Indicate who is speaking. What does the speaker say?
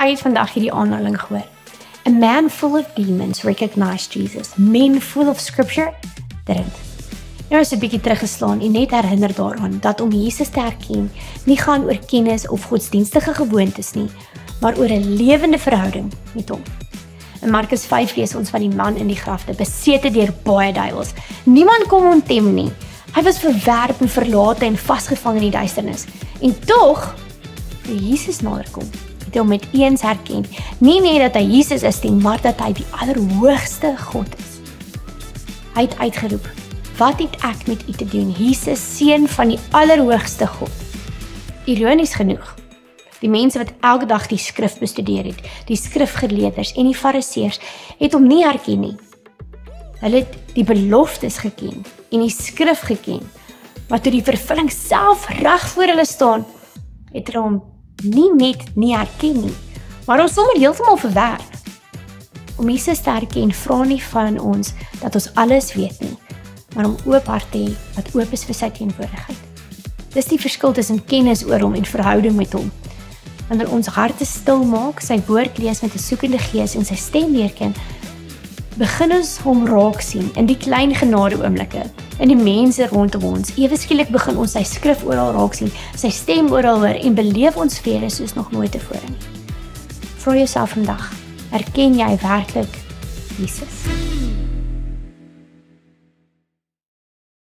Speaker 1: het vandag hierdie aanhaling gehoor. A man full of demons recognized Jesus. Men full of scripture didn't. Nou is 'n bietjie teruggeslaan en net herinner daaraan dat om Jesus te herken nie gaan oor kennis of godsdienstige gewoontes nie, maar oor 'n lewende verhouding met hom. In Markus 5 lees ons van die man in die grafte, besete deur baie duiwels. Niemand kon hom tem nie. Hy was verwerp en verlate en vasgevang in die duisternis. En tog, toe Jesus naderkom, het hy hom met eens herken. Nie net dat hy Jesus is nie, maar dat hy die allerhoogste God is. Hy het uitgeroep, wat het ek met u te doen, Jesus, seun van die allerhoogste God? Ironies genoeg, die mense wat elke dag die skrif bestudeer het, die skrifgeleerders en die fariseërs, het hom nie herken nie. Hulle het die beloftes geken en die skrif geken, maar toe die vervulling self reg voor hulle staan, het hulle hom nie net nie herken nie, maar ons sommer heeltemal verwerp. Om Jesus te herken, vra nie van ons dat ons alles weet nie, maar om oop hart te hê wat oop is vir sy teenwoordigheid. Dis die verskil tussen kennis oor hom en verhouding met hom. Wanneer ons harte stil maak, sy woord lees met 'n soekende gees en sy stem leerken, begin ons hom raak sien in die klein genade oomblikke, in die mense rondom ons. Ewe skielik begin ons sy skrif oral raak sien, sy stem oral hoor en beleef ons vrede soos nog nooit tevore nie. Vra jouself vandag, erken jy werklik Jesus?